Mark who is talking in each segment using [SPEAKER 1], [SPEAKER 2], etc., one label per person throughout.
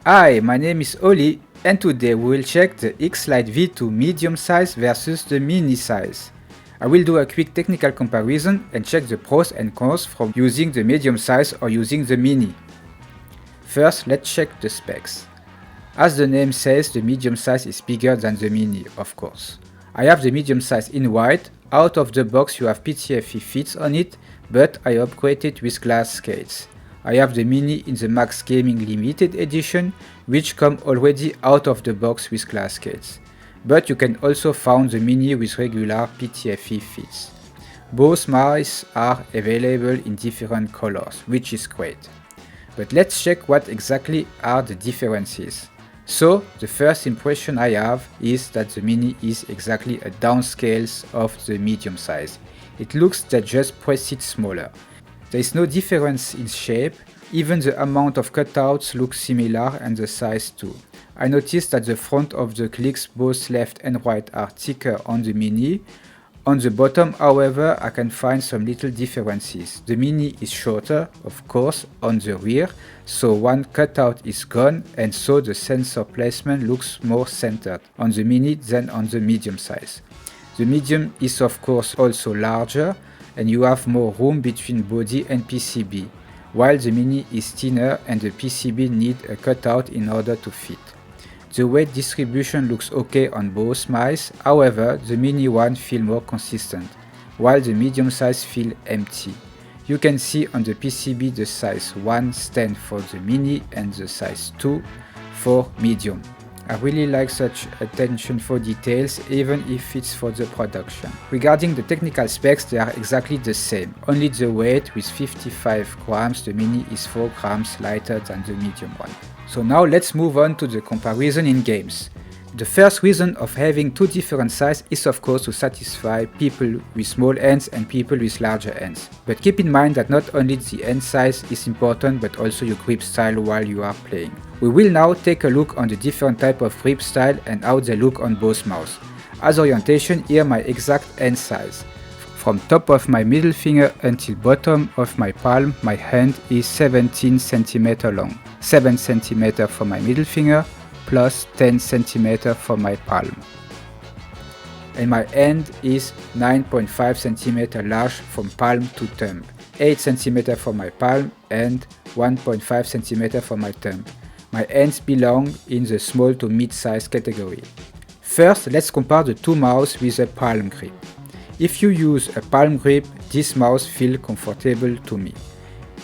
[SPEAKER 1] Hi, my name is Oli, and today we will check the Xlite V2 Medium size versus the Mini size. I will do a quick technical comparison and check the pros and cons from using the medium size or using the Mini. First, let's check the specs. As the name says, the medium size is bigger than the Mini, of course. I have the medium size in white. Out of the box you have PTFE fits on it, but I upgraded with glass scales. I have the Mini in the Max Gaming Limited Edition, which come already out of the box with glass scales. But you can also find the Mini with regular PTFE fits. Both mice are available in different colors, which is great. But let's check what exactly are the differences. So, the first impression I have is that the Mini is exactly a downscale of the medium size. It looks that just press it smaller. There is no difference in shape, even the amount of cutouts looks similar and the size too. I noticed that the front of the clicks both left and right are thicker on the Mini. On the bottom, however, I can find some little differences. The Mini is shorter, of course, on the rear, so one cutout is gone, and so the sensor placement looks more centered on the Mini than on the medium size. The medium is of course also larger, and you have more room between body and PCB, while the Mini is thinner and the PCB need a cutout in order to fit. The weight distribution looks okay on both mice, however the Mini one feels more consistent, while the medium size feels empty. You can see on the PCB the size 1 stands for the Mini and the size 2 for medium. I really like such attention for details, even if it's for the production. Regarding the technical specs, they are exactly the same, only the weight with 55 grams, the Mini is 4 grams lighter than the medium one. So now let's move on to the comparison in games. The first reason of having two different sizes is of course to satisfy people with small hands and people with larger hands. But keep in mind that not only the hand size is important but also your grip style while you are playing. We will now take a look on the different type of grip style and how they look on both mouse. As orientation, here my exact hand size. From top of my middle finger until bottom of my palm, my hand is 17 cm long. 7 cm for my middle finger, plus 10 cm for my palm. And my hand is 9.5 cm large from palm to thumb, 8 cm for my palm and 1.5 cm for my thumb. My hands belong in the small to mid-size category. First, let's compare the two mouse with a palm grip. If you use a palm grip, this mouse feels comfortable to me.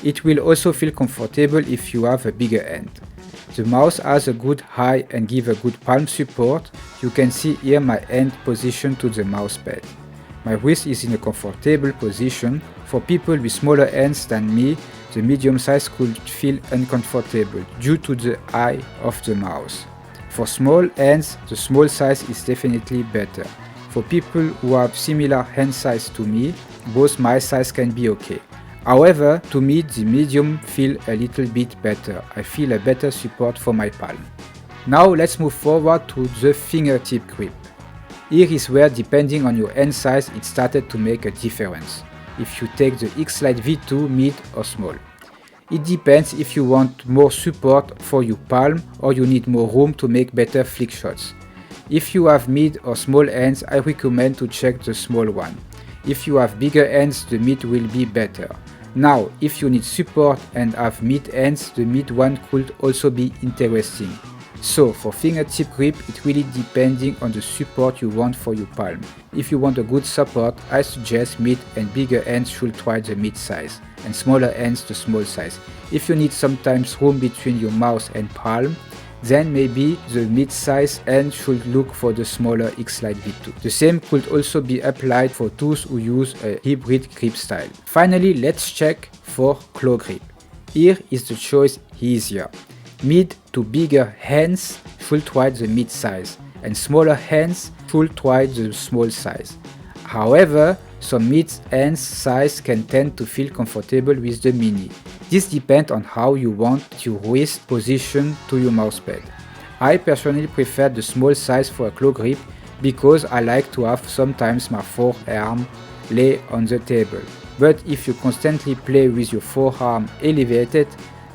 [SPEAKER 1] It will also feel comfortable if you have a bigger hand. The mouse has a good height and give a good palm support. You can see here my hand position to the mousepad. My wrist is in a comfortable position. For people with smaller hands than me, the medium size could feel uncomfortable due to the height of the mouse. For small hands, the small size is definitely better. For people who have similar hand size to me, both my size can be okay. However, to me the medium feels a little bit better. I feel a better support for my palm. Now let's move forward to the fingertip grip. Here is where, depending on your hand size, it started to make a difference. If you take the Xlite V2 mid or small. It depends if you want more support for your palm or you need more room to make better flick shots. If you have mid or small hands, I recommend to check the small one. If you have bigger hands, the mid will be better. Now, if you need support and have mid hands, the mid one could also be interesting. So, for fingertip grip, it really depending on the support you want for your palm. If you want a good support, I suggest mid, and bigger hands should try the mid size, and smaller hands the small size. If you need sometimes room between your mouse and palm, then maybe the mid-size hand should look for the smaller Xlite V2. The same could also be applied for those who use a hybrid grip style. Finally, let's check for claw grip. Here is the choice easier. Mid to bigger hands should try the mid-size, and smaller hands should try the small size. However, some mid hands size can tend to feel comfortable with the Mini. This depends on how you want your wrist position to your mousepad. I personally prefer the small size for a claw grip because I like to have sometimes my forearm lay on the table. But if you constantly play with your forearm elevated,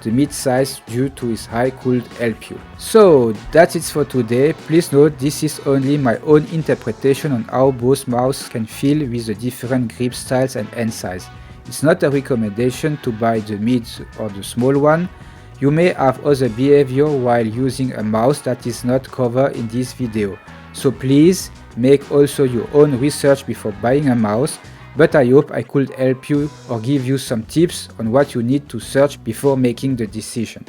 [SPEAKER 1] the mid-size due to its high cooled LPU. So that's it for today. Please note this is only my own interpretation on how both mouses can feel with the different grip styles and hand size. It's not a recommendation to buy the mid or the small one. You may have other behavior while using a mouse that is not covered in this video. So please make also your own research before buying a mouse, but I hope I could help you or give you some tips on what you need to search before making the decision.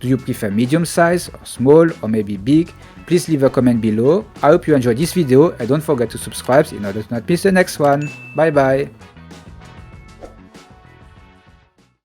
[SPEAKER 1] Do you prefer medium size or small or maybe big? Please leave a comment below. I hope you enjoyed this video and don't forget to subscribe in order to not miss the next one. Bye bye!